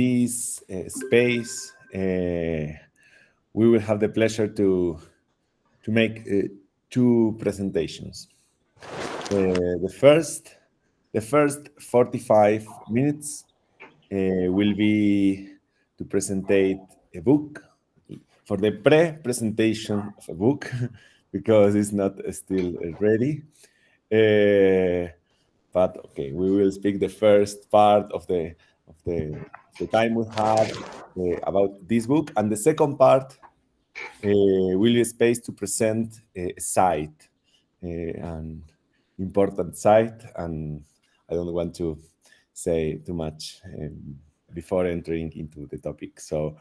this space, we will have the pleasure to make two presentations. The first 45 minutes will be to present a book, for the pre-presentation of a book, because it's not still ready. But okay, we will speak the first part of the time we have about this book, and the second part will be a space to present a site, an important site, and I don't want to say too much before entering into the topic. So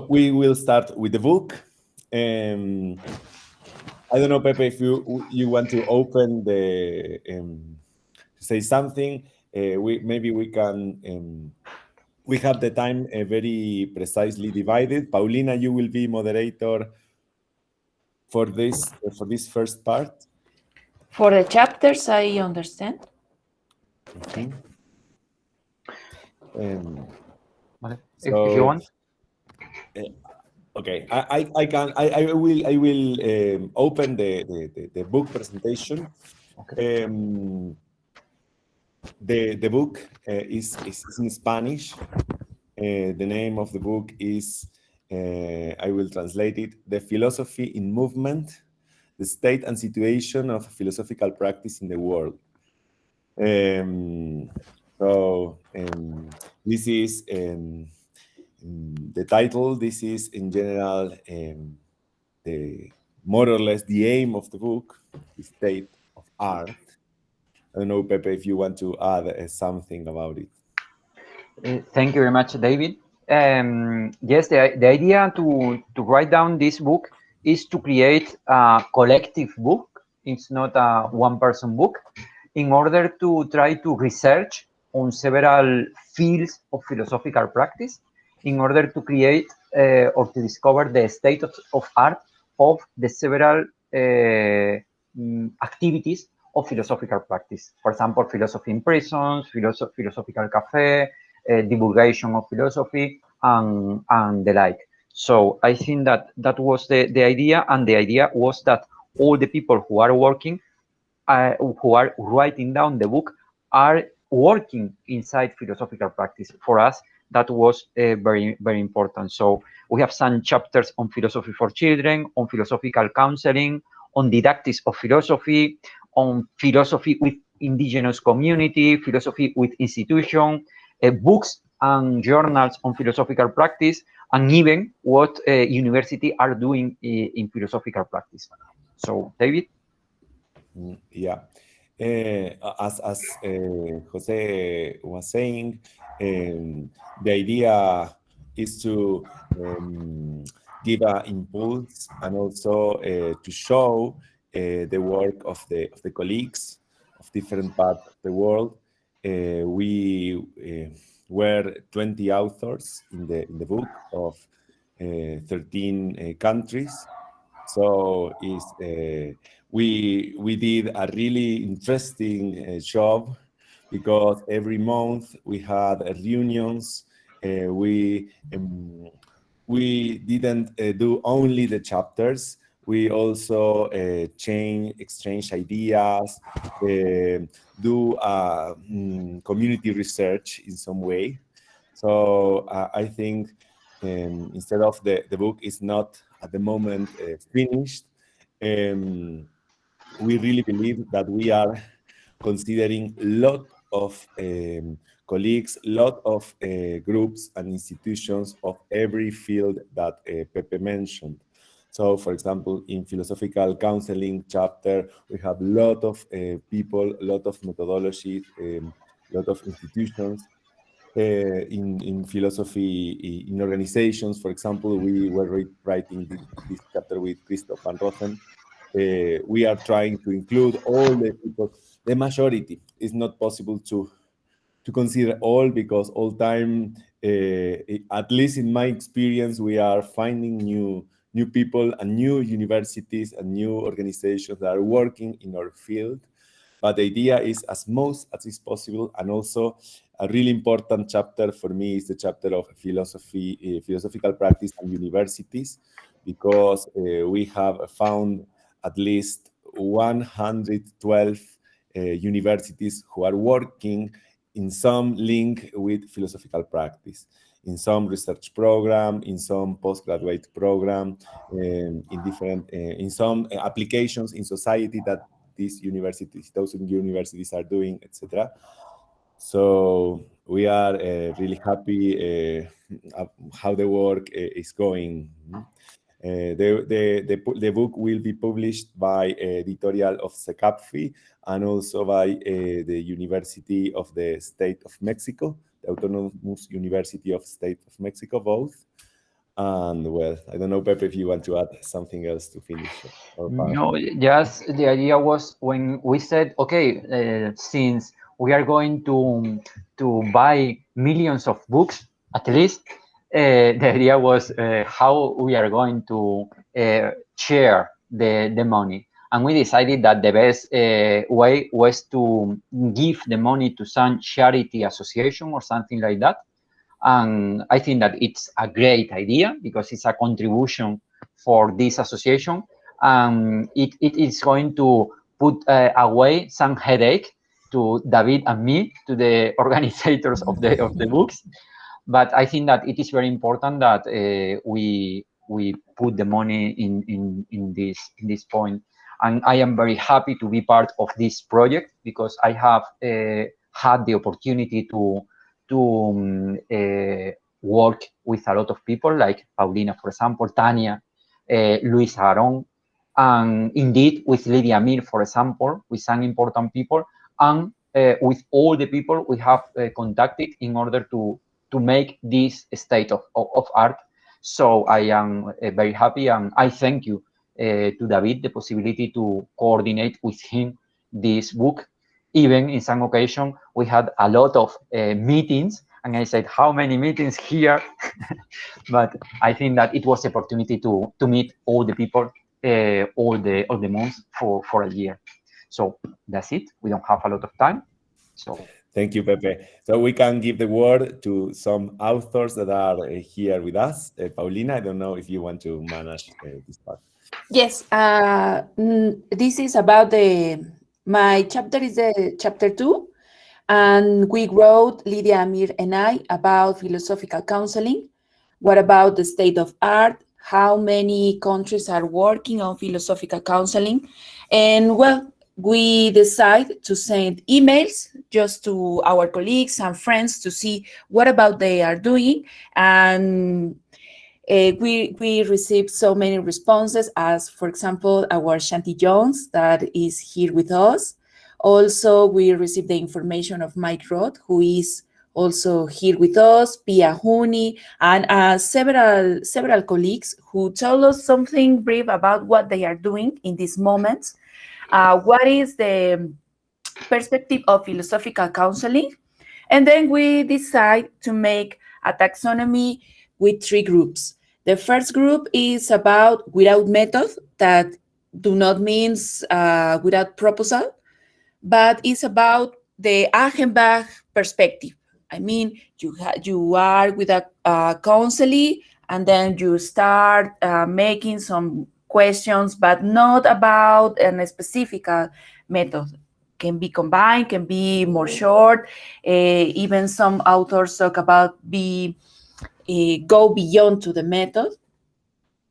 we will start with the book. I don't know, Pepe, if you want to open the say something. Maybe we can. We have the time very precisely divided. Paulina, you will be moderator for this first part. For the chapters, I understand. Okay. If you want. Okay, I can. I will open the book presentation. Okay. The book is in Spanish. The name of the book is, I will translate it, The Philosophy in Movement, the State and Situation of Philosophical Practice in the World. This is the title. This is in general the more or less the aim of the book, the state of art. I don't know, Pepe, if you want to add something about it. Thank you very much, David. Yes, the idea to write down this book is to create a collective book. It's not a one-person book, in order to try to research on several fields of philosophical practice, in order to create or to discover the state of art of the several activities of philosophical practice. For example, philosophy in prisons, philosophical cafe, divulgation of philosophy, and the like. So I think that was the idea, and the idea was that all the people who are working, who are writing down the book, are working inside philosophical practice. For us, that was very, very important. So we have some chapters on philosophy for children, on philosophical counseling, on didactics of philosophy, on philosophy with indigenous community, philosophy with institution, books and journals on philosophical practice, and even what university are doing in philosophical practice. So, David? Yeah. As Jose was saying, the idea is to give an impulse and also to show the work of the colleagues of different parts of the world. We were 20 authors in the book of 13 countries. So we did a really interesting job, because every month we had reunions. We didn't do only the chapters. We also exchange ideas, do community research in some way. So I think instead of the book is not at the moment finished, we really believe that we are considering a lot of colleagues, a lot of groups and institutions of every field that Pepe mentioned. So, for example, in philosophical counseling chapter, we have a lot of people, a lot of methodologies, a lot of institutions. In philosophy, in organizations, for example, we were writing this chapter with Christoph van Rothen. We are trying to include all the people. The majority is not possible to consider all, because all time, at least in my experience, we are finding new people and new universities and new organizations that are working in our field. but the idea is as most as is possible. And also a really important chapter for me is the chapter of philosophy, philosophical practice and universities, because we have found at least 112 universities who are working in some link with philosophical practice, in some research program, in some postgraduate program, in different, in some applications in society that these universities, those universities are doing, etc. So we are really happy how the work is going. The book will be published by editorial of SECAPFI and also by the University of the State of Mexico, the Autonomous University of State of Mexico, both. And well, I don't know, Pepe, if you want to add something else to finish. No, just the idea was when we said, okay, since we are going to buy millions of books, at least, the idea was how we are going to share the money. And we decided that the best way was to give the money to some charity association or something like that. And I think that it's a great idea because it's a contribution for this association. It is going to put away some headache to David and me, to the organizers of the books. But I think that it is very important that we put the money in this point. And I am very happy to be part of this project because I have had the opportunity to work with a lot of people like Paulina, for example, Tania, Luis Aron, and indeed with Lydia Mir, for example, with some important people, and with all the people we have contacted in order to make this state of art. So I am very happy, and I thank you to David the possibility to coordinate with him this book. Even in some occasion, we had a lot of meetings, and I said, how many meetings here? But I think that it was an opportunity to meet all the people all the months for a year. So that's it. We don't have a lot of time. So thank you, Pepe. So we can give the word to some authors that are here with us. Paulina, I don't know if you want to manage this part. Yes, this is about my chapter is chapter 2, and we wrote, Lydia Amir and I, about philosophical counseling. What about the state of art? How many countries are working on philosophical counseling? And well, we decide to send emails just to our colleagues and friends to see what about they are doing. And we received so many responses as, for example, our Shanti Jones that is here with us. Also, we received the information of Mike Roth, who is also here with us, Pia Huni, and several colleagues who told us something brief about what they are doing in these moments. What is the perspective of philosophical counseling? And then we decide to make a taxonomy with 3 groups. The first group is about without method, that do not mean without proposal, but it's about the Achenbach perspective. I mean, you are with a counseling, and then you start making some questions, but not about a specific method. Can be combined, can be more short. Even some authors talk about go beyond to the method.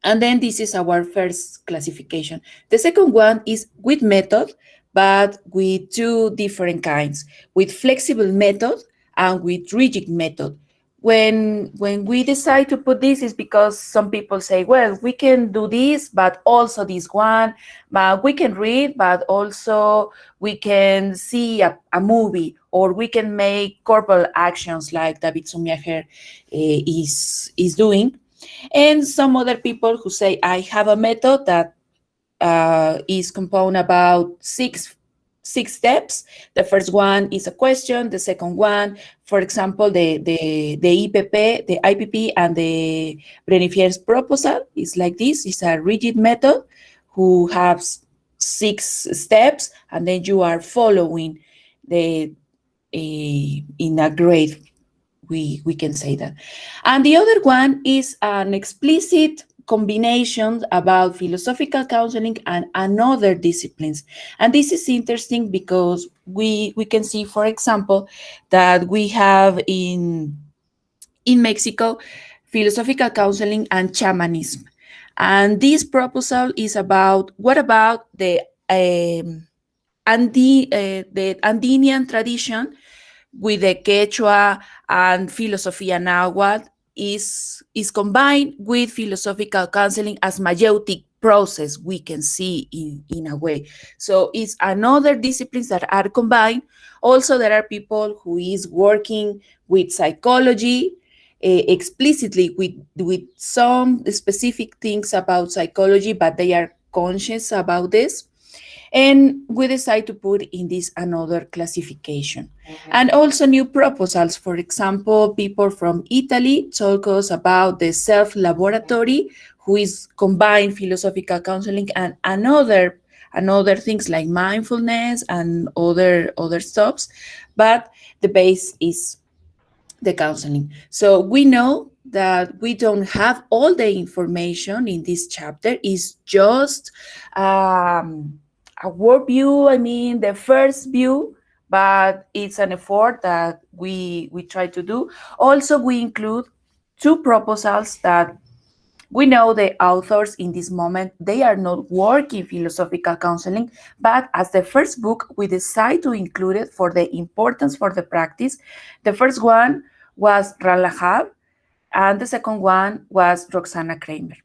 And then this is our first classification. The second one is with method, but with 2 different kinds, with flexible method and with rigid method. When we decide to put this is because some people say, well, we can do this, but also this one, but we can read, but also we can see a movie, or we can make corporal actions like David Summiacher is doing. And some other people who say, I have a method that is composed about six steps. The first one is a question. The second one, for example, the IPP, the IPP, and the Brenifier's proposal is like this. It's a rigid method who has 6 steps, and then you are following in a grade. We can say that. And the other one is an explicit combination about philosophical counseling and other disciplines. And this is interesting because we can see, for example, that we have in Mexico philosophical counseling and shamanism. And this proposal is about what about the Andean tradition with the Quechua and Filosofía Náhuatl is combined with philosophical counseling as mayeutic process, we can see in a way. So it's another disciplines that are combined. Also, there are people who is working with psychology, explicitly with some specific things about psychology, but they are conscious about this. And we decide to put in this another classification. And also new proposals. For example, people from Italy talk us about the self-laboratory, who is combined philosophical counseling and another things like mindfulness and other stuffs, but the base is the counseling. So we know that we don't have all the information in this chapter. It's just a world view, I mean, the first view, but it's an effort that we try to do. Also, we include 2 proposals that we know the authors in this moment, they are not working philosophical counseling, but as the first book, we decide to include it for the importance for the practice. The first one was Ralahab, and the second one was Roxana Kramer.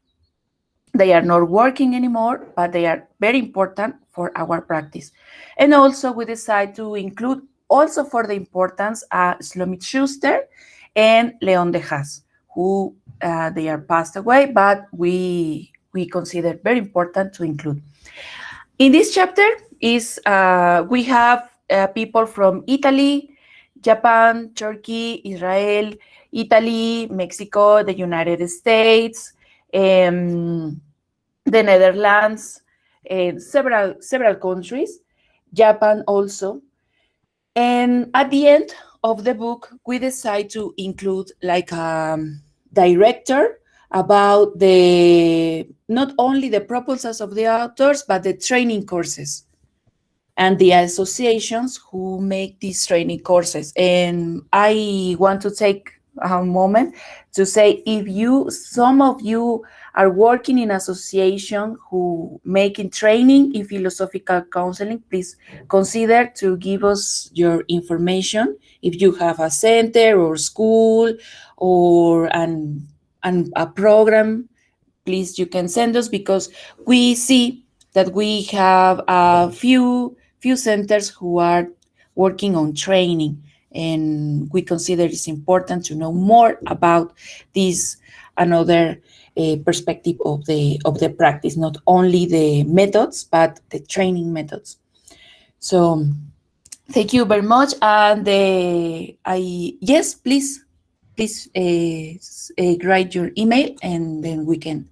They are not working anymore, but they are very important for our practice. And also we decide to include also for the importance Shlomit Schuster and Leon de Haas, who they are passed away, but we consider very important to include. In this chapter is we have people from Italy, Japan, Turkey, Israel, Italy, Mexico, the United States, the Netherlands, several countries, Japan also. And at the end of the book, we decide to include like a director about not only the proposals of the authors, but the training courses and the associations who make these training courses. And I want to take a moment to say, if some of you are working in association who making training in philosophical counseling, please consider to give us your information. If you have a center or school or a program, please, you can send us, because we see that we have a few centers who are working on training, and we consider it's important to know more about this another perspective of the practice, not only the methods, but the training methods. So thank you very much. And yes, please write your email, and then we can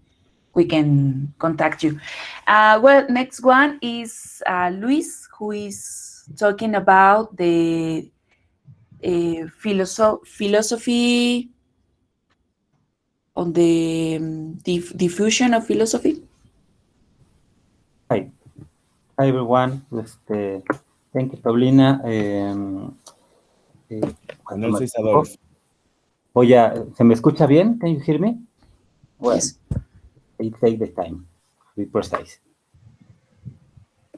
contact you. Well, next one is Luis, who is talking about the philosophy on the diffusion of philosophy. Hi everyone. Thank you, Paulina. Manuel Adolfo. Oye, ¿se me escucha bien? Can you hear me? Well, Yes. I take the time to be precise.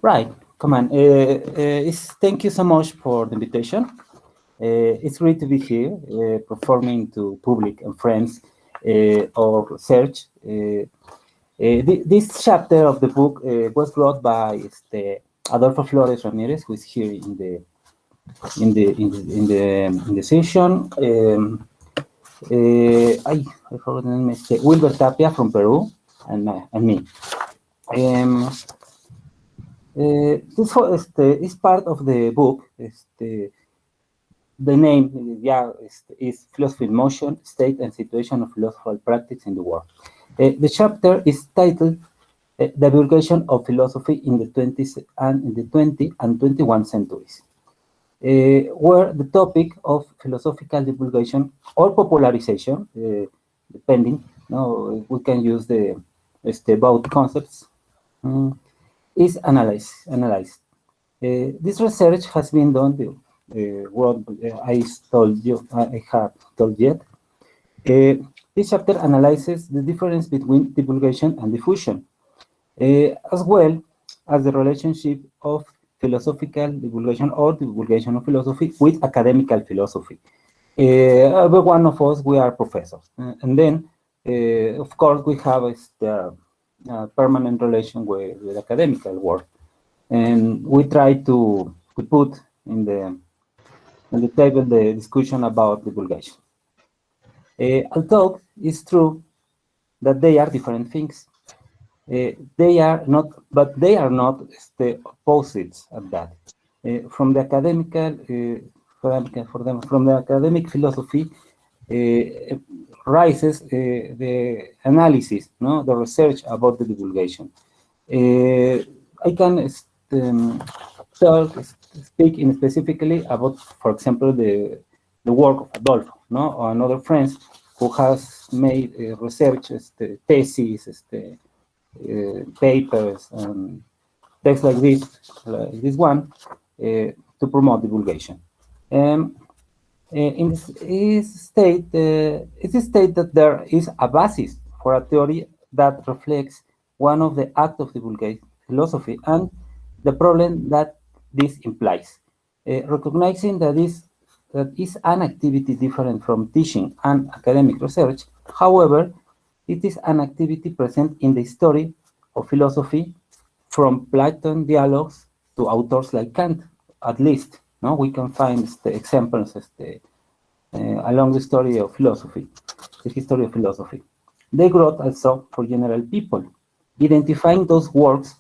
Right, come on. Thank you so much for the invitation. It's great to be here performing to public and friends or research. This chapter of the book was brought by Adolfo Flores Ramirez, who is here in the session. I forgot the name. Wilber Tapia from Peru, and me. This part of the book. The name, is Philosophy in Motion, State and Situation of Philosophical Practice in the World. The chapter is titled divulgation of philosophy in the 20th and in the 20th and 21st centuries, where the topic of philosophical divulgation or popularization, depending, no, we can use the both concepts, is analyzed. This research has been done. What I have told yet. This chapter analyzes the difference between divulgation and diffusion, as well as the relationship of philosophical divulgation or divulgation of philosophy with academical philosophy. Every one of us, we are professors. And then, of course, we have a permanent relation with academical work. And we try to put in the table the discussion about divulgation. Although it's true that they are different things, they are not the opposites of that. From the academic philosophy rises the analysis, no, the research about the divulgation. I can speak in specifically about, for example, the work of Adolfo, no, or another friends who has made research, theses, papers, and texts like this one, to promote divulgation. It is stated that there is a basis for a theory that reflects one of the acts of divulgation philosophy and the problem that this implies. Recognizing that is an activity different from teaching and academic research. However, it is an activity present in the history of philosophy, from Platon dialogues to authors like Kant, at least. No, we can find the examples along the story of philosophy, the history of philosophy. They wrote also for general people, identifying those works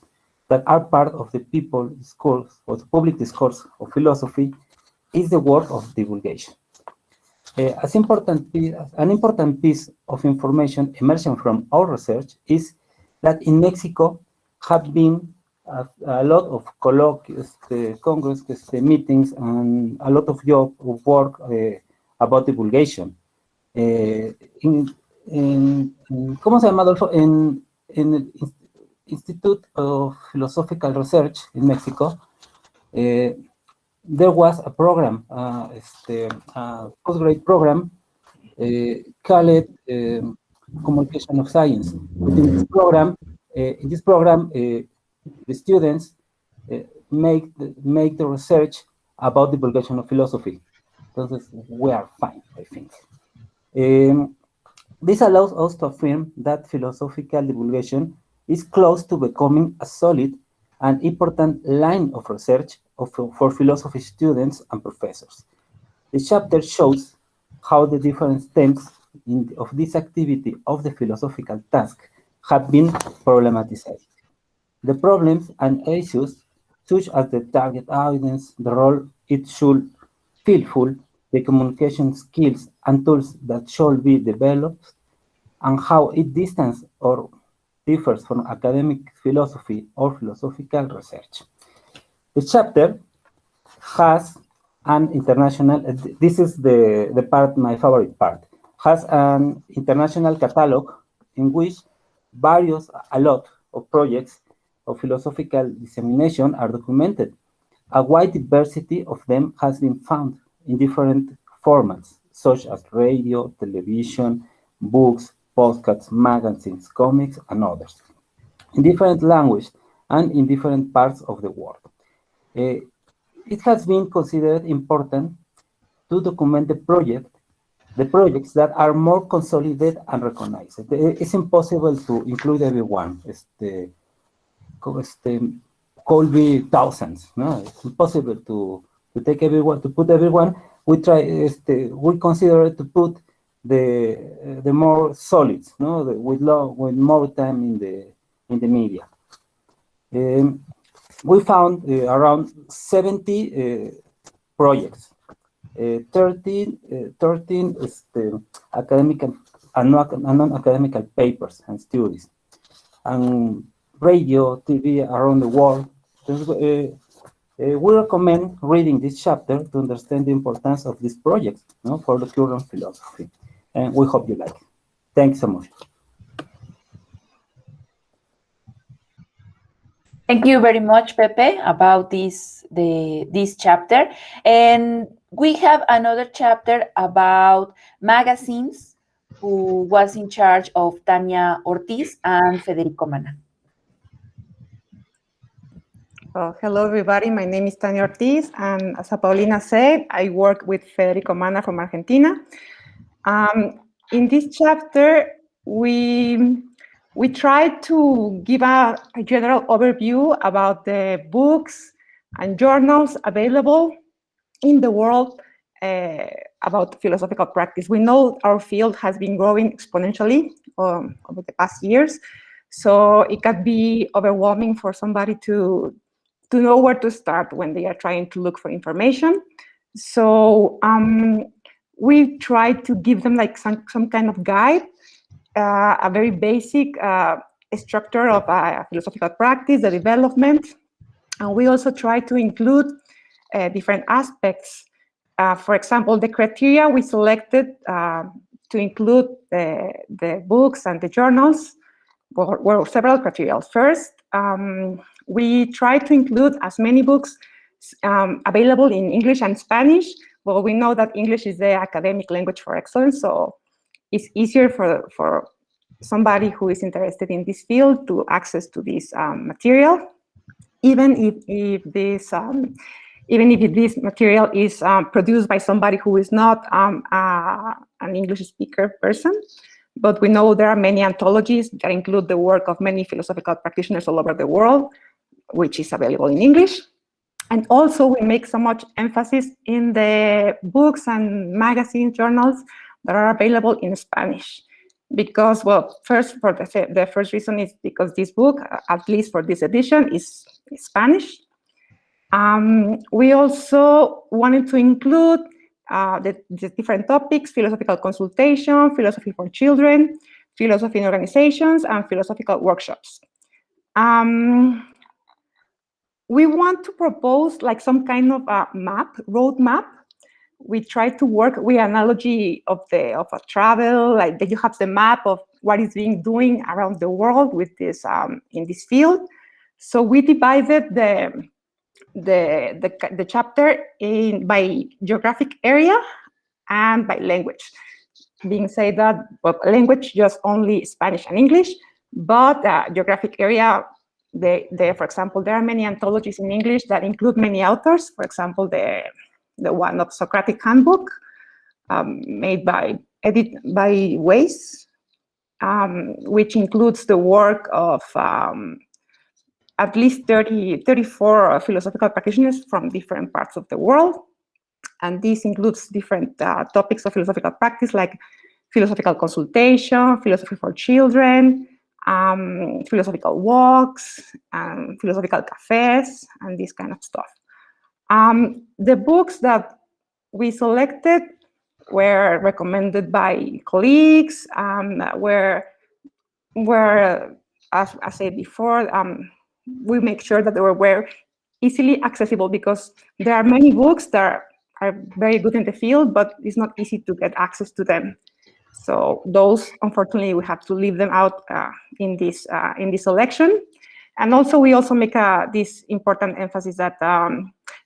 that are part of the people discourse or the public discourse of philosophy is the work of divulgation. An important piece of information emerging from our research is that in Mexico have been a lot of colloquies, congress, meetings, and a lot of work about divulgation. ¿Cómo se llama, Adolfo? En el Institute of Philosophical Research in Mexico, there was a program, a postgrad program called Communication of Science. In this program, the students make the research about divulgation of philosophy. Entonces, we are fine, I think. This allows us to affirm that philosophical divulgation is close to becoming a solid and important line of research for philosophy students and professors. The chapter shows how the different stems of this activity of the philosophical task have been problematized. The problems and issues, such as the target audience, the role it should fulfill, the communication skills and tools that should be developed, and how it distances or differs from academic philosophy or philosophical research. The chapter has an international, this is the part, my favorite part, has an international catalog in which a lot of projects of philosophical dissemination are documented. A wide diversity of them has been found in different formats, such as radio, television, books, podcasts, magazines, comics, and others, in different languages and in different parts of the world. It has been considered important to document the projects that are more consolidated and recognized. It's impossible to include everyone. Could be thousands. No, it's impossible to take everyone, to put everyone. We consider to put the more solids, no, with more time in the media. We found around 70 projects, 13 academic and non-academic papers and studies, and radio, TV around the world. We recommend reading this chapter to understand the importance of this project, for the current philosophy. And we hope you like it. Thanks so much. Thank you very much, Pepe, about this chapter. And we have another chapter about magazines, who was in charge of Tania Ortiz and Federico Mana. Hello, everybody. My name is Tania Ortiz, and as Paulina said, I work with Federico Mana from Argentina. In this chapter, we try to give a general overview about the books and journals available in the world about philosophical practice. We know our field has been growing exponentially over the past years, so it can be overwhelming for somebody to know where to start when they are trying to look for information. So we try to give them like some kind of guide, a very basic structure of philosophical practice, the development. And we also try to include different aspects. For example, the criteria we selected to include the books and the journals were several criteria. First, we try to include as many books available in English and Spanish. Well, we know that English is the academic language for excellence, so it's easier for somebody who is interested in this field to access to this material, even if this material is produced by somebody who is not an English speaker person. But we know there are many anthologies that include the work of many philosophical practitioners all over the world, which is available in English. And also we make so much emphasis in the books and magazine journals that are available in Spanish. Because, well, first, for the first reason is because this book, at least for this edition, is Spanish. We also wanted to include the different topics: philosophical consultation, philosophy for children, philosophy in organizations, and philosophical workshops. We want to propose like some kind of a roadmap. We try to work with analogy of a travel, like that you have the map of what is being doing around the world with this in this field. So we divided the chapter by geographic area and by language. Being said that, well, language just only Spanish and English, but geographic area, for example, there are many anthologies in English that include many authors. For example, the one of Socratic Handbook, edited by Weiss, which includes the work of at least 34 philosophical practitioners from different parts of the world. And this includes different topics of philosophical practice, like philosophical consultation, philosophy for children, philosophical walks, philosophical cafes, and this kind of stuff. The books that we selected were recommended by colleagues, were as I said before, we make sure that they were easily accessible, because there are many books that are very good in the field, but it's not easy to get access to them. So those, unfortunately, we have to leave them out in this selection. And also, we also make this important emphasis that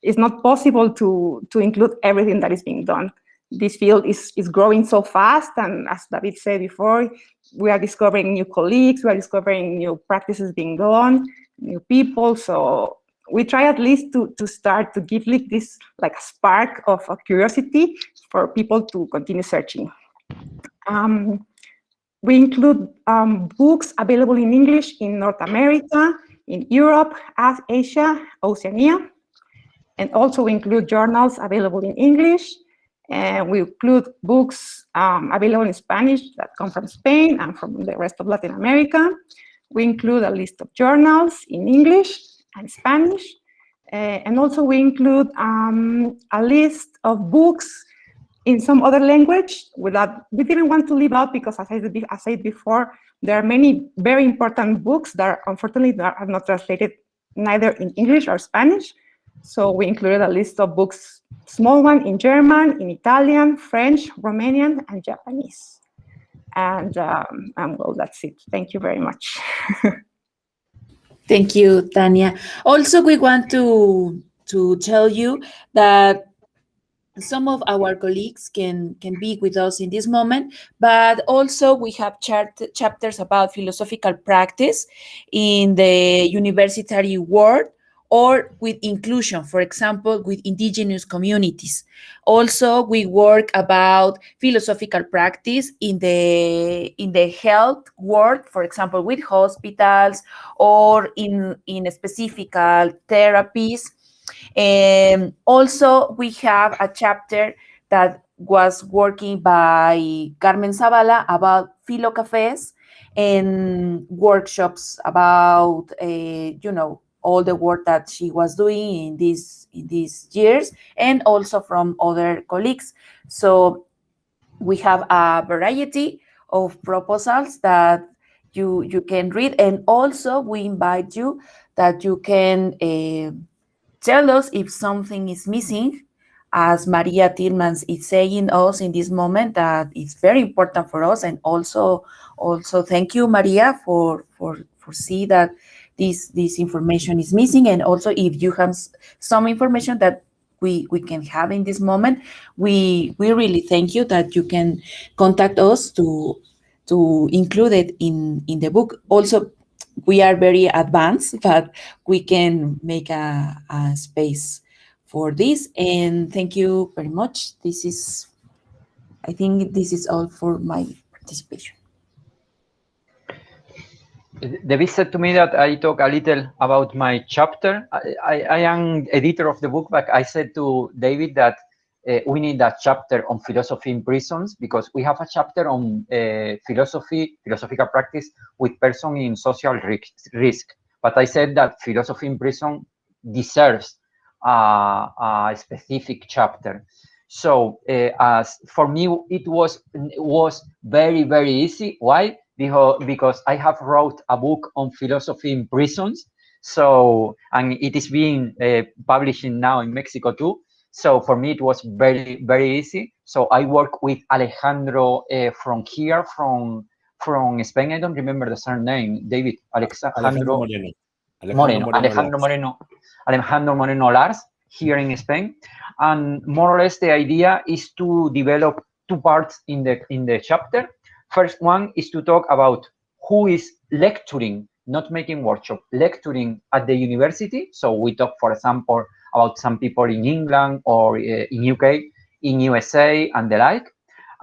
it's not possible to include everything that is being done. This field is growing so fast, and as David said before, we are discovering new colleagues, we are discovering new practices being done, new people. So we try at least to start to give this like a spark of curiosity for people to continue searching. We include books available in English in North America, in Europe, Asia, Oceania, and also we include journals available in English, and we include books available in Spanish that come from Spain and from the rest of Latin America. We include a list of journals in English and Spanish, and also we include a list of books in some other language that we didn't want to leave out because, as I said before, there are many very important books that unfortunately are not translated neither in English or Spanish. So we included a list of books, small one in German, in Italian, French, Romanian, and Japanese. And well, that's it. Thank you very much. Thank you, Tania. Also, we want to tell you that some of our colleagues can be with us in this moment, but also we have chapters about philosophical practice in the university world or with inclusion, for example, with indigenous communities. Also, we work about philosophical practice in the health world, for example, with hospitals or in specific therapies. Also, we have a chapter that was working by Carmen Zavala about philo cafes and workshops about, all the work that she was doing in these years, and also from other colleagues. So we have a variety of proposals that you can read, and also we invite you that you can tell us if something is missing, as Maria Tillmans is saying us in this moment, that it's very important for us. And also thank you, Maria, for see that this information is missing. And also, if you have some information that we can have in this moment, we really thank you that you can contact us to include it in the book. Also, we are very advanced, but we can make a space for this. And thank you very much. I think this is all for my participation. David said to me that I talk a little about my chapter. I am editor of the book, but I said to David that we need a chapter on philosophy in prisons, because we have a chapter on philosophical practice with person in social risk. But I said that philosophy in prison deserves a specific chapter. So as for me, it was very, very easy. Why? Because I have wrote a book on philosophy in prisons. So, and it is being published now in Mexico too. So for me, it was very, very easy. So I work with Alejandro from here, from Spain. I don't remember the surname, David. Alejandro Moreno Lars, here in Spain. And more or less the idea is to develop two parts in the chapter. First one is to talk about who is lecturing, not making workshop, lecturing at the university. So we talk, for example, about some people in England or in UK, in USA, and the like.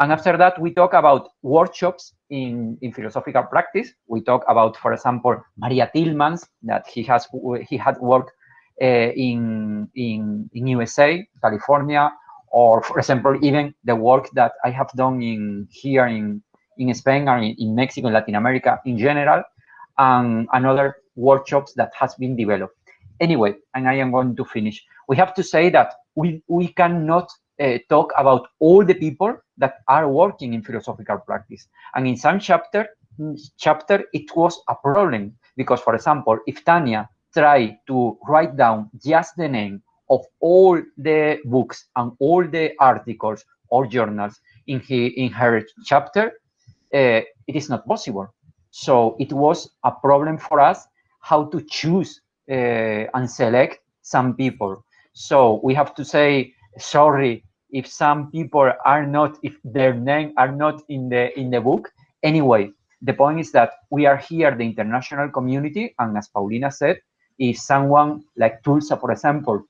And after that, we talk about workshops in philosophical practice. We talk about, for example, Maria Tillmans, that he had worked in USA, California, or, for example, even the work that I have done here in Spain or in Mexico, Latin America in general, and other workshops that has been developed. Anyway, and I am going to finish. We have to say that we cannot talk about all the people that are working in philosophical practice. And in some chapter, it was a problem because, for example, if Tania tried to write down just the name of all the books and all the articles or journals in her chapter, it is not possible. So it was a problem for us how to choose and select some people. So we have to say sorry if some people are not, if their name are not in the book. Anyway, the point is that we are here, the international community, and as Paulina said, if someone like Tulsa, for example,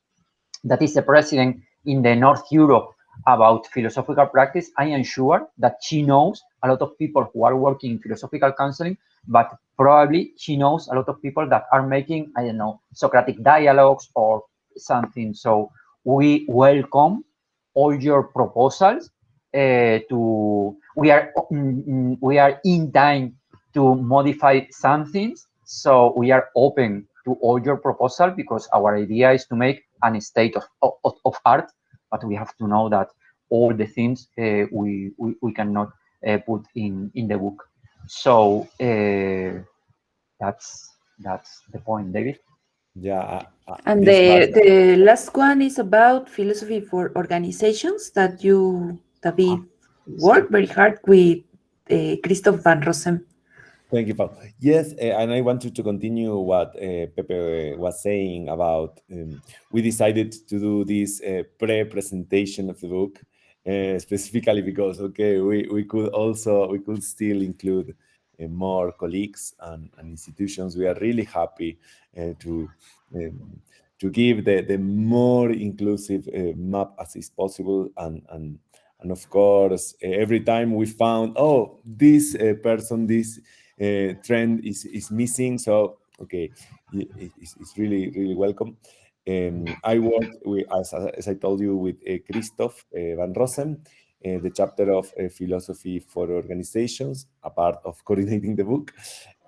that is the president in the North Europe about philosophical practice, I am sure that she knows a lot of people who are working in philosophical counseling, but probably she knows a lot of people that are making, I don't know, Socratic dialogues or something. So we welcome all your proposals. We are in time to modify some things. So we are open to all your proposal because our idea is to make a state of art. But we have to know that all the things we cannot put in the book. So that's the point, David. Yeah. And the last one is about philosophy for organizations that you, David, work very hard with Christoph van Rossem. Thank you, Paul. Yes, and I wanted to continue what Pepe was saying about we decided to do this pre-presentation of the book specifically because, okay, we could still include more colleagues and institutions. We are really happy to give the more inclusive map as is possible, and of course every time we found, oh, this person, this trend is missing, so okay, it's really welcome. I worked with, as I told you, with Christoph van Rossem, the chapter of philosophy for organizations, a part of coordinating the book.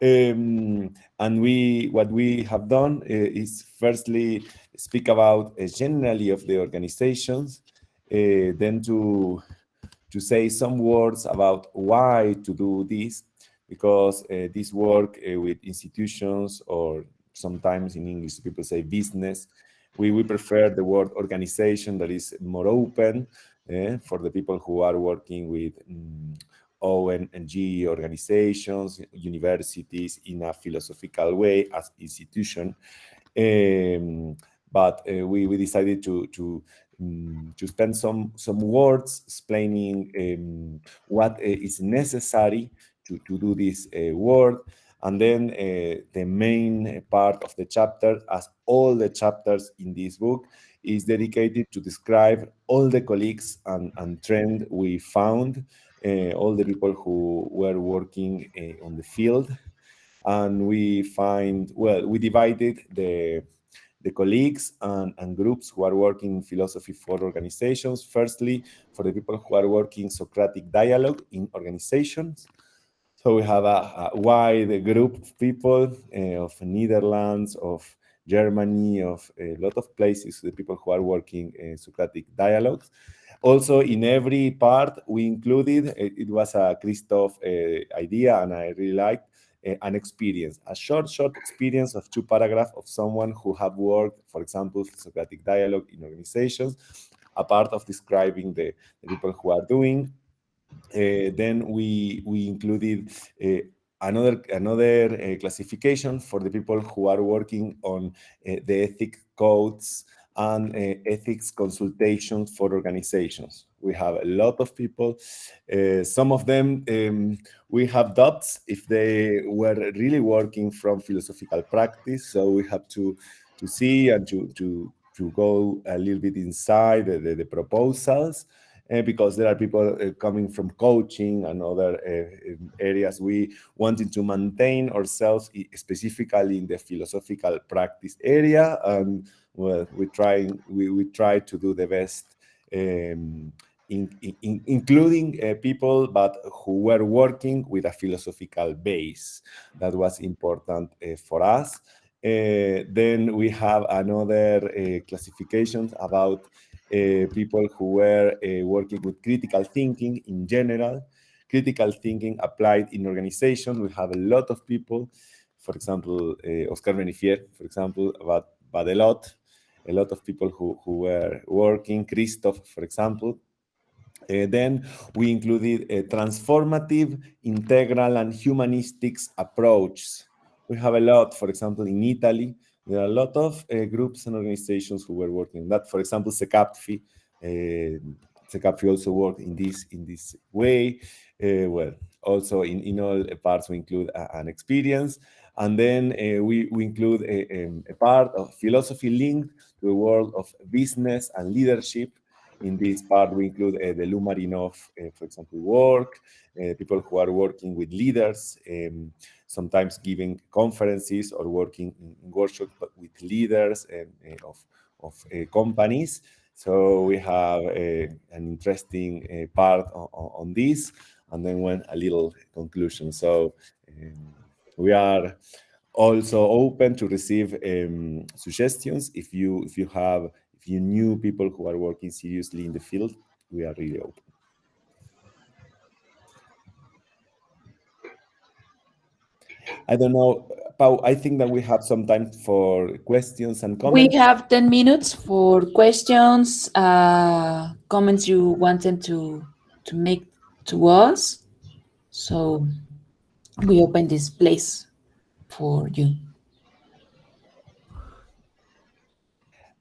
And what we have done is firstly speak about generally of the organizations, then to say some words about why to do this, because this work with institutions, or sometimes in English people say business, we prefer the word organization, that is more open for the people who are working with ONG organizations, universities in a philosophical way as institution. But we decided to spend some words explaining what is necessary to do this work. And then the main part of the chapter, as all the chapters in this book, is dedicated to describe all the colleagues and trend we found, all the people who were working on the field. And we divided the colleagues and groups who are working in philosophy for organizations. Firstly, for the people who are working Socratic dialogue in organizations. So we have a wide group of people of Netherlands, of Germany, of a lot of places, the people who are working Socratic dialogues. Also, in every part we included, it was a Christoph idea, and I really liked, an experience, a short experience of 2 paragraphs of someone who have worked, for example, Socratic dialogue in organizations, a part of describing the people who are doing. Then we included another classification for the people who are working on the ethic codes and ethics consultations for organizations. We have a lot of people. Some of them we have doubts if they were really working from philosophical practice, so we have to see and to go a little bit inside the proposals. Because there are people coming from coaching and other areas. We wanted to maintain ourselves specifically in the philosophical practice area, and well, we try to do the best, including people but who were working with a philosophical base. That was important for us. Then we have another classifications about people who were working with critical thinking in general. Critical thinking applied in organizations. We have a lot of people, for example, Oscar Benifier, for example, but a lot of people who were working, Christoph, for example. Then we included a transformative, integral, and humanistics approach. We have a lot, for example, in Italy, there are a lot of groups and organizations who were working on that. For example, Secapfi. Secapfi also worked in this way. Well, also in all parts we include an experience. And then we include a part of philosophy linked to the world of business and leadership. In this part, we include the Lou Marinov, for example, work, people who are working with leaders, sometimes giving conferences or working in workshops with leaders of companies. So we have an interesting part on this, and then a little conclusion. So we are also open to receive suggestions if you knew people who are working seriously in the field. We are really open. I don't know, Pau, I think that we have some time for questions and comments. We have 10 minutes for questions, comments you wanted to make to us. So we open this place for you.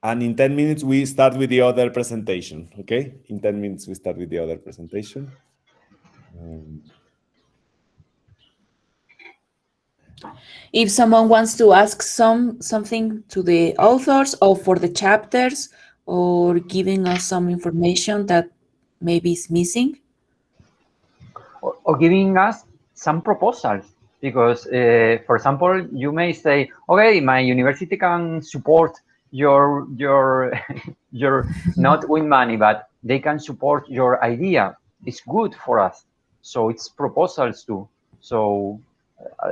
And in 10 minutes, we start with the other presentation, okay? In 10 minutes, we start with the other presentation. If someone wants to ask something to the authors or for the chapters or giving us some information that maybe is missing. Or giving us some proposals, because, for example, you may say, okay, my university can support your not with money, but they can support your idea. It's good for us. So it's proposals too. So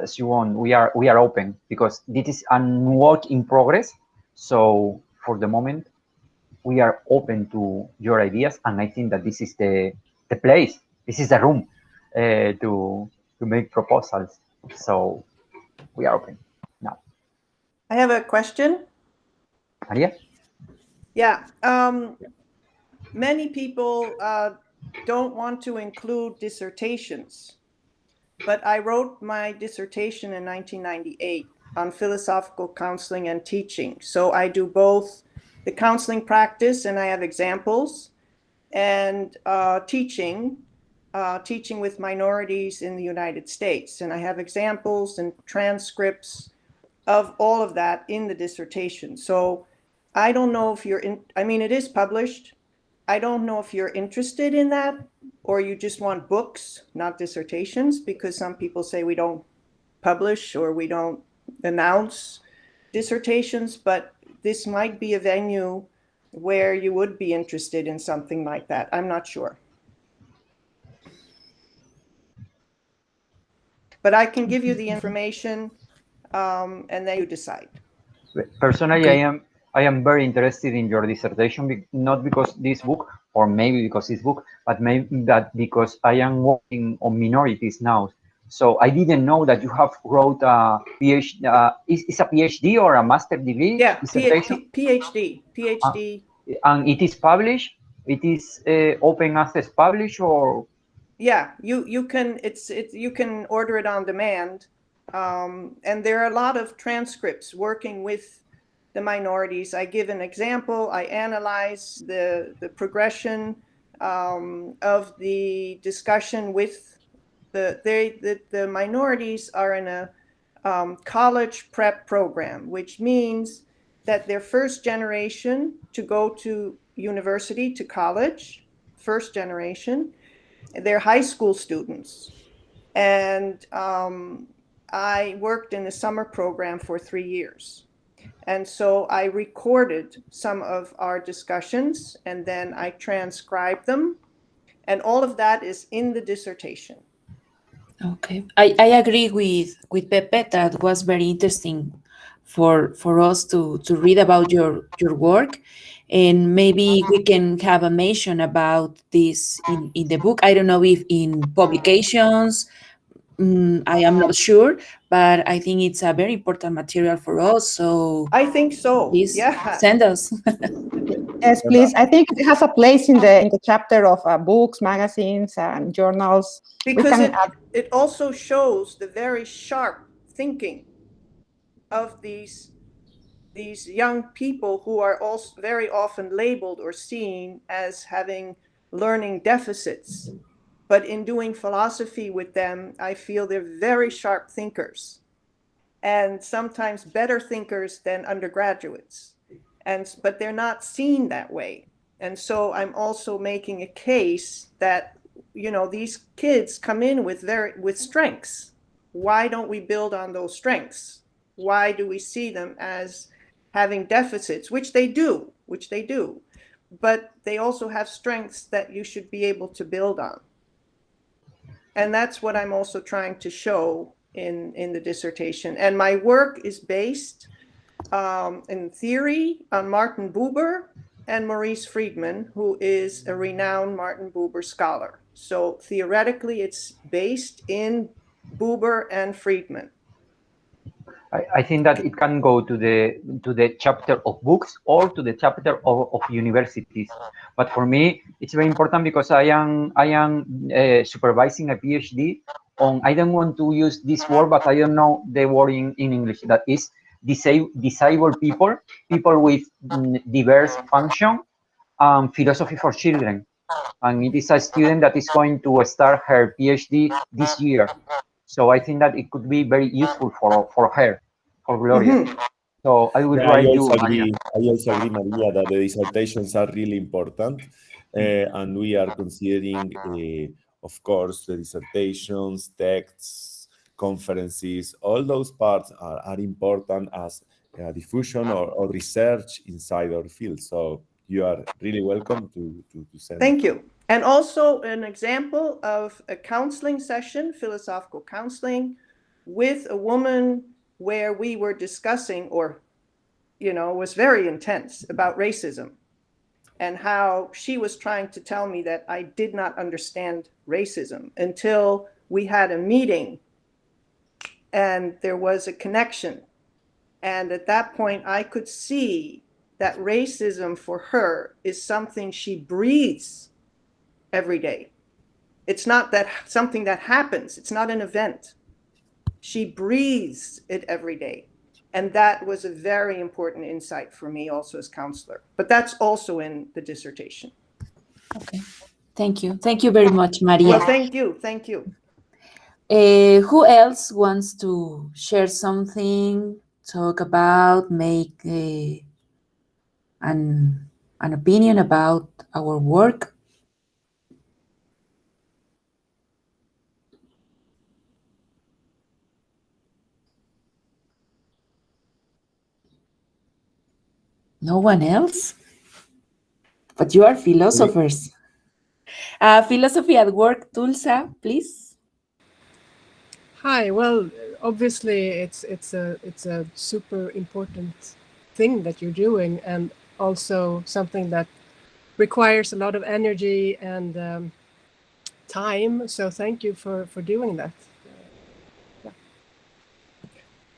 as you want, we are open, because this is a work in progress. So for the moment, we are open to your ideas, and I think that this is the place. This is the room to make proposals. So we are open now. I have a question. Maria? Yeah. Many people don't want to include dissertations, but I wrote my dissertation in 1998 on philosophical counseling and teaching. So I do both the counseling practice, and I have examples, and teaching with minorities in the United States. And I have examples and transcripts of all of that in the dissertation. So I don't know if you're I mean, it is published. I don't know if you're interested in that, or you just want books, not dissertations, because some people say we don't publish or we don't announce dissertations, but this might be a venue where you would be interested in something like that. I'm not sure. But I can give you the information, and then you decide. Personally, Okay. I am very interested in your dissertation, not because this book, or maybe because this book, but maybe that because I am working on minorities now. So I didn't know that you have wrote a PhD. Is a PhD or a master degree? Yeah, dissertation? PhD. And it is published. It is open access published, or Yeah, you can you can order it on demand, and there are a lot of transcripts working with the minorities. I give an example. I analyze the progression of the discussion with the minorities are in a college prep program, which means that they're first generation to go to university, to college, first generation. They're high school students. And I worked in the summer program for 3 years. And so I recorded some of our discussions, and then I transcribed them. And all of that is in the dissertation. Okay, I agree with Pepe. That was very interesting for us to read about your work, and maybe we can have a mention about this in the book. I don't know if in publications. I am not sure, but I think it's a very important material for us. So I think so. please Yeah. send us. Yes, please. I think it has a place in the chapter of books, magazines, and journals. Because it also shows the very sharp thinking of these young people who are also very often labeled or seen as having learning deficits. But in doing philosophy with them, I feel they're very sharp thinkers, and sometimes better thinkers than undergraduates. But they're not seen that way. And so I'm also making a case that, you know, these kids come in with strengths. Why don't we build on those strengths? Why do we see them as having deficits, which they do, but they also have strengths that you should be able to build on. And that's what I'm also trying to show in the dissertation. And my work is based in theory on Martin Buber and Maurice Friedman, who is a renowned Martin Buber scholar. So theoretically, it's based in Buber and Friedman. I think that it can go to the chapter of books or to the chapter of universities. But for me, it's very important because I am supervising a PhD on, I don't want to use this word, but I don't know the word in English, that is disabled people with diverse function, philosophy for children. And it is a student that is going to start her PhD this year. So I think that it could be very useful for her, for Gloria. So I will write you, Maria. I also agree, Maria, that the dissertations are really important. And we are considering, of course, the dissertations, texts, conferences, all those parts are important as diffusion or research inside our field. So you are really welcome to send. Thank you. And also an example of a counseling session, philosophical counseling, with a woman where we were discussing, or, you know, was very intense about racism and how she was trying to tell me that I did not understand racism until we had a meeting and there was a connection. And at that point, I could see that racism for her is something she breathes every day. It's not that something that happens. It's not an event. She breathes it every day. And that was a very important insight for me also as counselor. But that's also in the dissertation. Okay. Thank you. Thank you very much, Maria. Well, thank you. Thank you. Who else wants to share something, talk about, make an opinion about our work? No one else? But you are philosophers. Philosophy at Work, Tulsa, please. Hi. Well, obviously, it's a super important thing that you're doing, and also something that requires a lot of energy and time. So thank you for doing that. Yeah.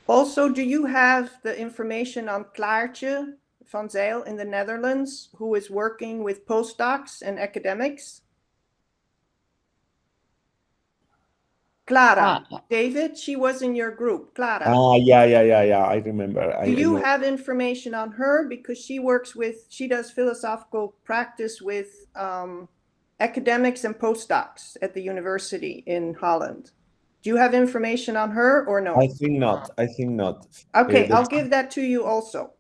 Also, do you have the information on Klaartje van Zijl in the Netherlands, who is working with postdocs and academics? Clara, David, she was in your group, Clara. Yeah, I remember. Do you have information on her? Because she does philosophical practice with academics and postdocs at the university in Holland. Do you have information on her or no? I think not. Okay, I'll give that to you also.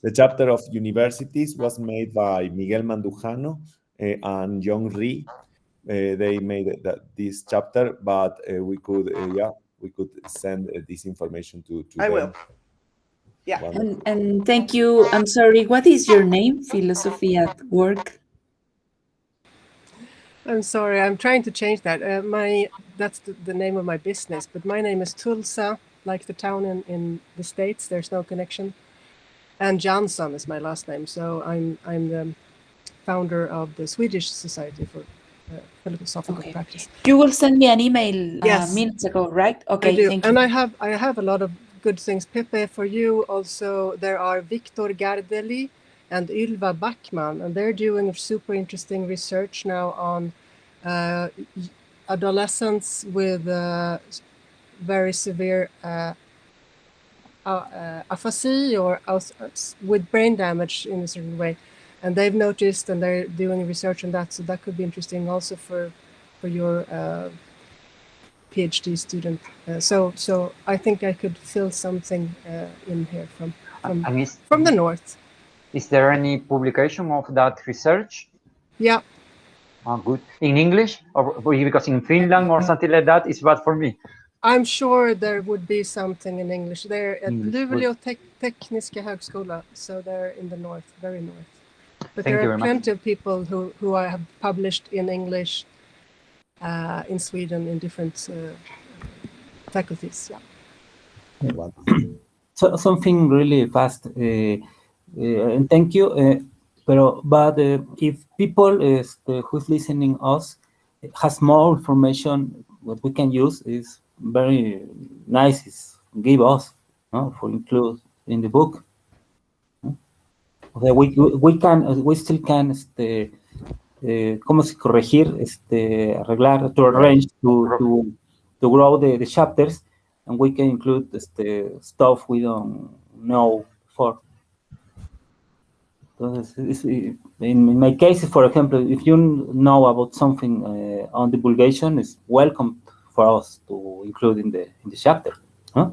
The chapter of universities was made by Miguel Mandujano and John Rhee. They made this chapter, but we could send this information to them. I will. Yeah. And thank you. I'm sorry, what is your name? Philosophy at Work? I'm sorry, I'm trying to change that. That's the name of my business, but my name is Tulsa, like the town in the States. There's no connection. And Jansson is my last name. So I'm the founder of the Swedish Society for Philosophical Practice. You will send me an email Yes. minutes ago, right? Okay, I do. thank And you. I have a lot of good things. Pepe, for you also, there are Victor Gardeli and Ylva Backman, and they're doing super interesting research now on adolescents with very severe aphasia or with brain damage in a certain way. And they've noticed, and they're doing research on that, so that could be interesting also for your PhD student. So I think I could fill something in here from the north. Is there any publication of that research? Yeah. Good. In English, or because in Finland or something like that is bad for me. I'm sure there would be something in English. They're at Luleå Tekniska Högskola, so they're in the north, very north. But there are plenty of people who have published in English in Sweden in different faculties. Yeah. So something really fast, and thank you. But if people who's listening us has more information, what we can use is very nice. Is give us for include in the book. Okay, we still can ¿cómo se corregir? Arreglar, to arrange, to grow the chapters, and we can include stuff we don't know before. Entonces, in my case, for example, if you know about something on divulgation, it's welcome for us to include in the chapter. Huh?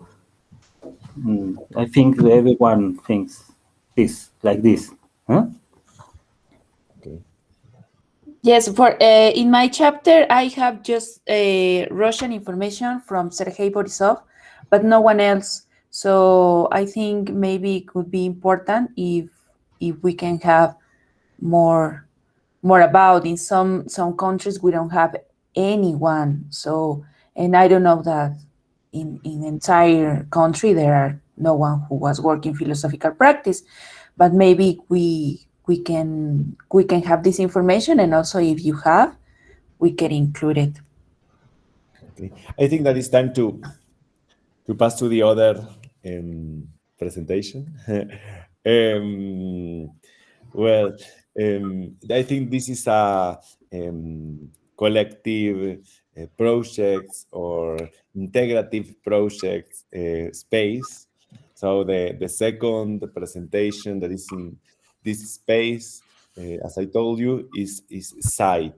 I think everyone thinks this like this. Huh? Okay. Yes, for in my chapter, I have just Russian information from Sergei Borisov, but no one else. So I think maybe it could be important if we can have more about. In some countries we don't have anyone. So, and I don't know that in entire country there are no one who was working philosophical practice, but maybe we can have this information, and also if you have, we can include it. Okay. I think that it's time to pass to the other presentation. Well, I think this is a collective projects or integrative projects space. So the second presentation that is in this space, as I told you, is site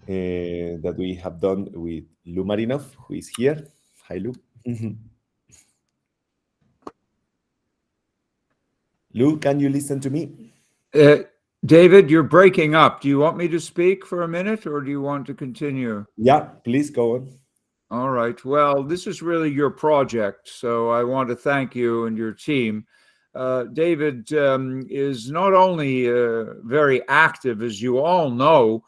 that we have done with Lou Marinov, who is here. Hi, Lou. Lou, can you listen to me? David, you're breaking up. Do you want me to speak for a minute, or do you want to continue? Yeah, please go on. All right. Well, this is really your project, so I want to thank you and your team. David is not only very active, as you all know,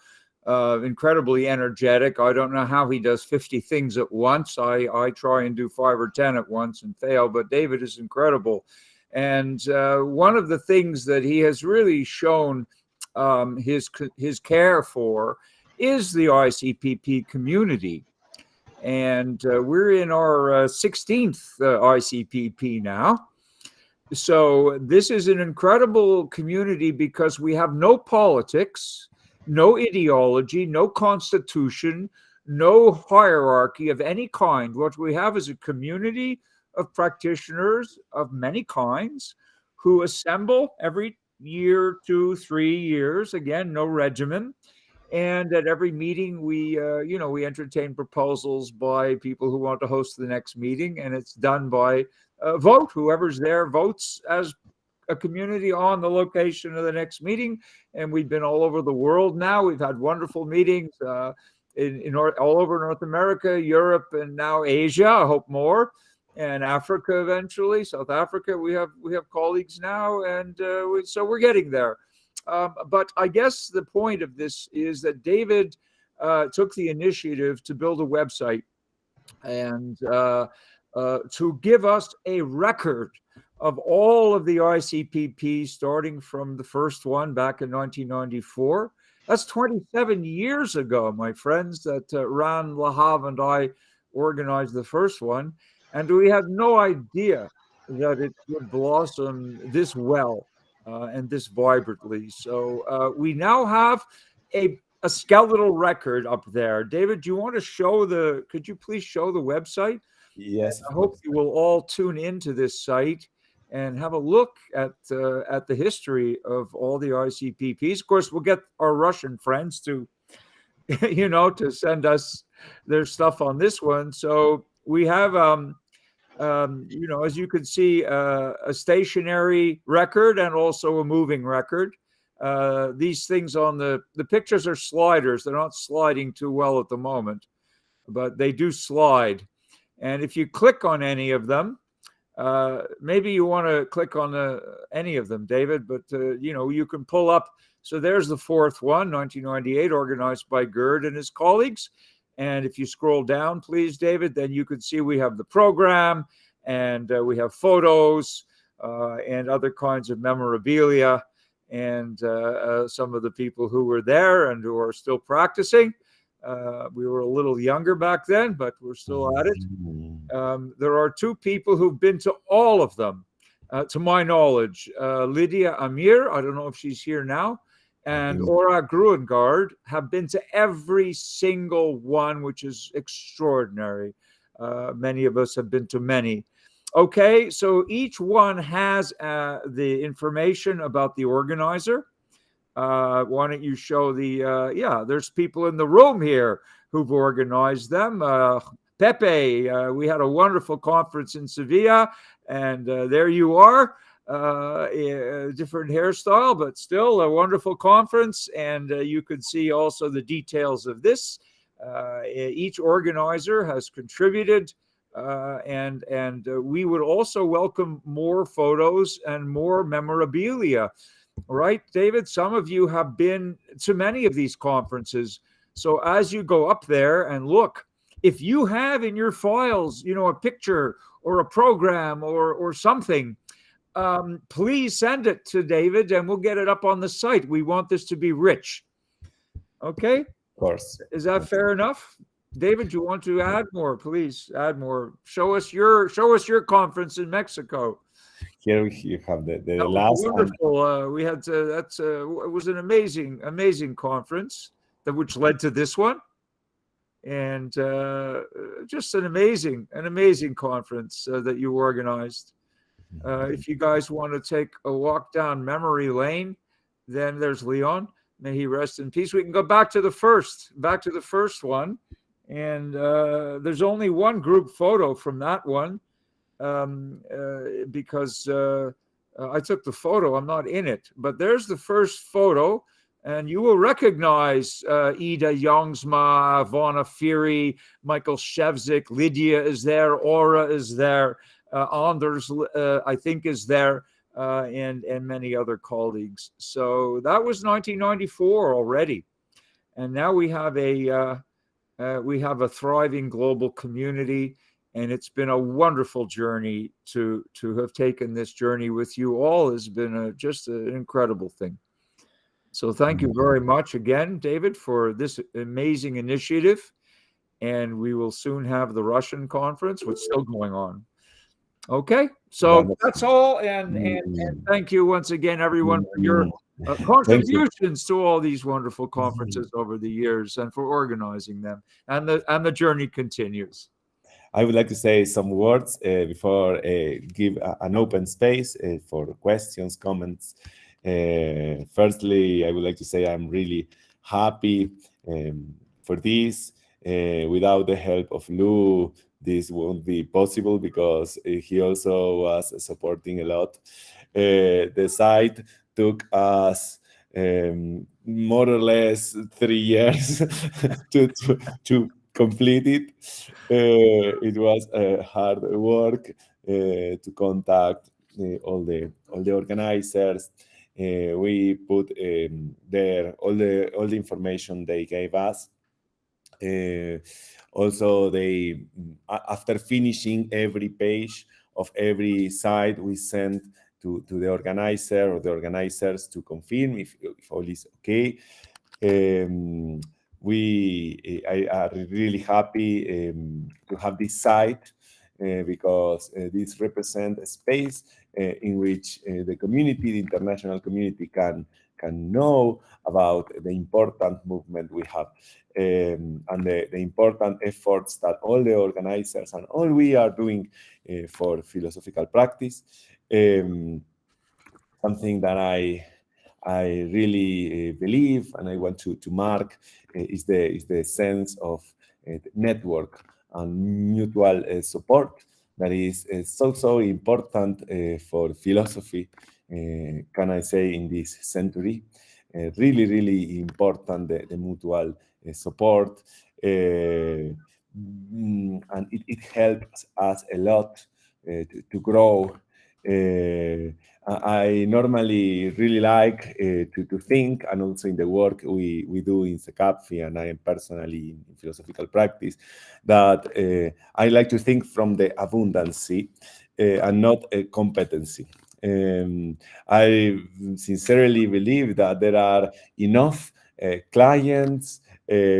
incredibly energetic. I don't know how he does 50 things at once. I try and do 5 or 10 at once and fail, but David is incredible. And one of the things that he has really shown his care for is the ICPP community. And we're in our 16th ICPP now. So this is an incredible community because we have no politics, no ideology, no constitution, no hierarchy of any kind. What we have is a community of practitioners of many kinds who assemble every year, 2, 3 years, again, no regimen. And at every meeting, we entertain proposals by people who want to host the next meeting, and it's done by vote. Whoever's there votes as a community on the location of the next meeting. And we've been all over the world now. We've had wonderful meetings all over North America, Europe, and now Asia. I hope more. And Africa eventually, South Africa. We have colleagues now, and so we're getting there. But I guess the point of this is that David took the initiative to build a website and to give us a record of all of the ICPP, starting from the first one back in 1994. That's 27 years ago, my friends, that Ran Lahav and I organized the first one. And we had no idea that it would blossom this well and this vibrantly. So we now have a skeletal record up there. David, do you want to could you please show the website? Yes. I hope you will all tune into this site and have a look at the history of all the ICPPs. Of course, we'll get our Russian friends to, to send us their stuff on this one. So we have, as you can see, a stationary record and also a moving record. These things on the pictures are sliders. They're not sliding too well at the moment, but they do slide. And if you click on any of them, maybe you want to click on any of them, David, but you can pull up. So there's the fourth one, 1998, organized by Gerd and his colleagues. And if you scroll down, please, David, then you can see we have the program, and we have photos and other kinds of memorabilia. and some of the people who were there and who are still practicing. We were a little younger back then, but we're still at it. There are two people who've been to all of them, to my knowledge. Lydia Amir, I don't know if she's here now, and Ora Gruengard have been to every single one, which is extraordinary. Many of us have been to many. Okay, so each one has the information about the organizer. Why don't you show the, yeah, there's people in the room here who've organized them. Pepe, we had a wonderful conference in Sevilla, and there you are. A different hairstyle, but still a wonderful conference. And you could see also the details of this. Each organizer has contributed, and we would also welcome more photos and more memorabilia. Right, David? Some of you have been to many of these conferences. So as you go up there and look, if you have in your files, you know, a picture or a program or something, please send it to David and we'll get it up on the site. We want this to be rich. Okay? Of course. Is that fair enough? David, you want to add more? Please add more. Show us your conference in Mexico. Here you have the that last wonderful. We had it was an amazing conference which led to this one, and just an amazing conference that you organized. If you guys want to take a walk down memory lane, then there's Leon. May he rest in peace. We can go back to the first one, and there's only one group photo from that one. Because I took the photo, I'm not in it, but there's the first photo, and you will recognize Ida Youngsma, Vonna Fury, Michael Shevzik, Lydia is there, Aura is there, Anders, I think, is there, and many other colleagues. So that was 1994 already, and now we have a thriving global community. And it's been a wonderful journey to have taken this journey with you all. Has been just an incredible thing. So thank you very much again, David, for this amazing initiative. And we will soon have the Russian conference, which is still going on. Okay, so that's all. And thank you once again, everyone, for your contributions to all these wonderful conferences over the years and for organizing them. And the journey continues. I would like to say some words before give an open space for questions, comments. Firstly, I would like to say I'm really happy for this. Without the help of Lou, this won't be possible because he also was supporting a lot. The site took us more or less 3 years to complete it. It was hard work to contact all the organizers. We put there all the information they gave us. Also, they after finishing every page of every site, we sent to the organizer or the organizers to confirm if all is okay. We are really happy to have this site because this represents a space in which the community, the international community, can know about the important movement we have and the important efforts that all the organizers and all we are doing for philosophical practice. Something that I really believe and I want to mark is the sense of network and mutual support that is so important for philosophy, can I say, in this century. Really important, the mutual support, and it helps us a lot to grow. I normally really like to think, and also in the work we do in SECAPFI, and I am personally in philosophical practice, that I like to think from the abundancy and not a competency. I sincerely believe that there are enough clients,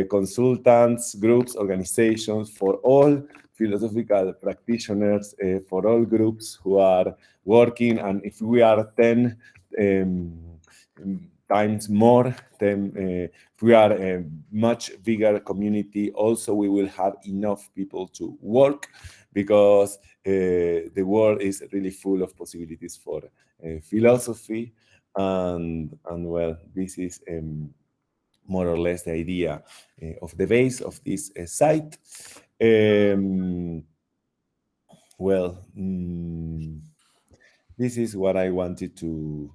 consultants, groups, organizations for all philosophical practitioners, for all groups who are working. And if we are 10 times more, then if we are a much bigger community, also we will have enough people to work, because the world is really full of possibilities for philosophy. And well, this is more or less the idea of the base of this site. Well, this is what I wanted to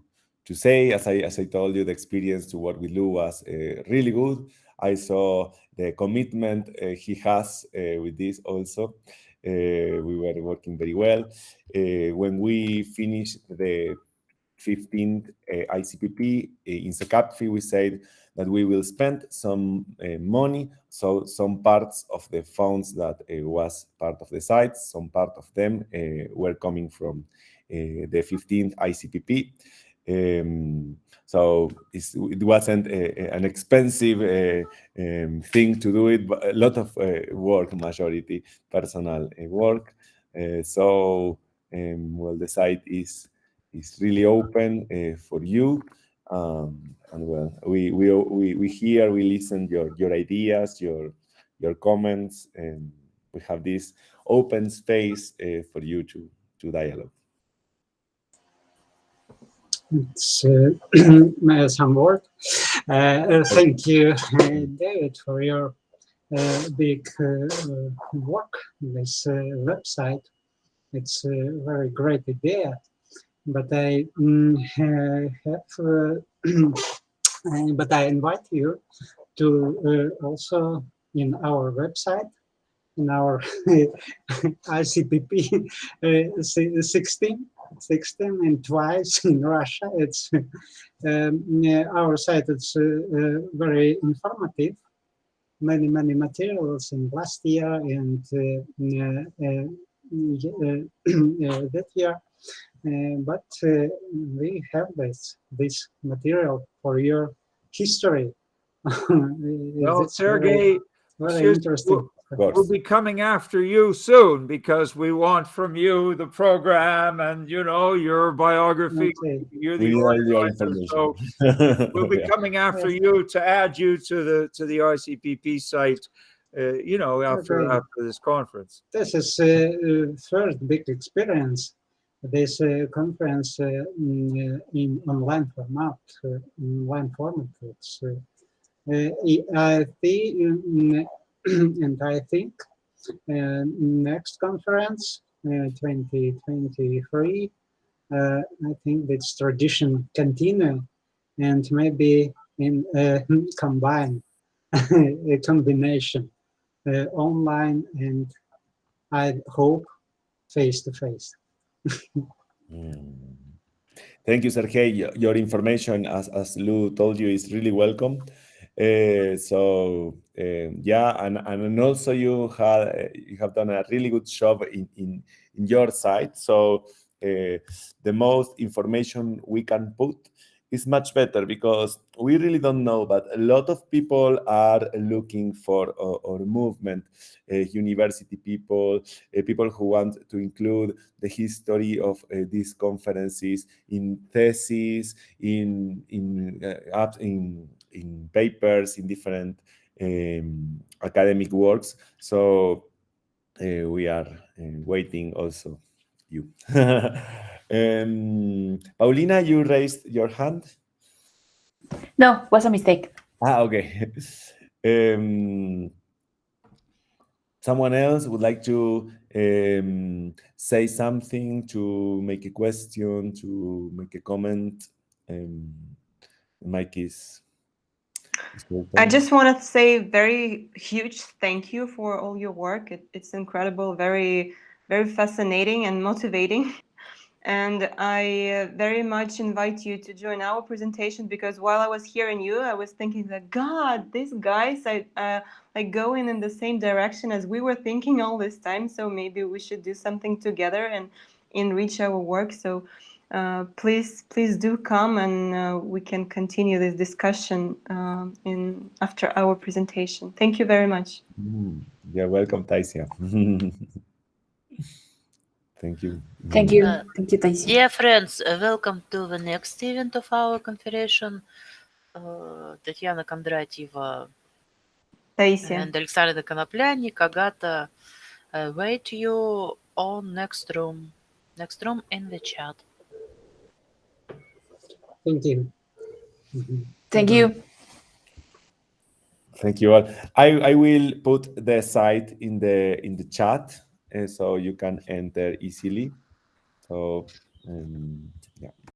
say. As I told you, the experience to work with Lou was really good. I saw the commitment he has with this also. We were working very well. When we finished the 15th ICPP in Secapfi, we said that we will spend some money. So some parts of the funds that was part of the site, some part of them were coming from the 15th ICPP. So it wasn't an expensive thing to do it, but a lot of work, majority personal work. Well, the site is really open for you. And well, we hear, we listen your ideas, your comments, and we have this open space for you to dialogue. It's some word. Thank you, David, for your big work on this website. It's a very great idea, but I but I invite you to also in our website, in our ICPP 16 and twice in Russia. It's our site. It's very informative. Many materials in last year and that year. But we have this material for your history. Well, Sergey, very interesting. We'll be coming after you soon, because we want from you the program and, you know, your biography. Okay. You're the organizer, so we'll be coming after you to add you to the ICPP site. You know, after this conference. This is first big experience. This conference in online format. It's, I think, and I think next conference, 2023. I think this tradition continue, and maybe in combine a combination online and I hope face to face. Thank you, Sergey. Your information, as Lou told you, is really welcome. Yeah, and also you have done a really good job in your site. So the most information we can put is much better, because we really don't know, but a lot of people are looking for our movement, university people, people who want to include the history of these conferences in theses, in papers, in different academic works. So we are waiting also you. Paulina, you raised your hand? No, was a mistake. Okay. Someone else would like to say something, to make a question, to make a comment? Mike is open. I just want to say very huge thank you for all your work. It's incredible, very, very fascinating and motivating. And I very much invite you to join our presentation, because while I was hearing you, I was thinking that, God, these guys are like going in the same direction as we were thinking all this time. So maybe we should do something together and enrich our work. So please do come, and we can continue this discussion after our presentation. Thank you very much. You're welcome, Taisia. Thank you. Thank you. Thank you, Taisia. Dear friends, welcome to the next event of our conference. Татьяна Кондратьева Taisia. and Alexander Konoplyani, Agata, wait you on next room in the chat. Thank you. Thank you. Thank you all. I will put the site in the chat so you can enter easily. So yeah.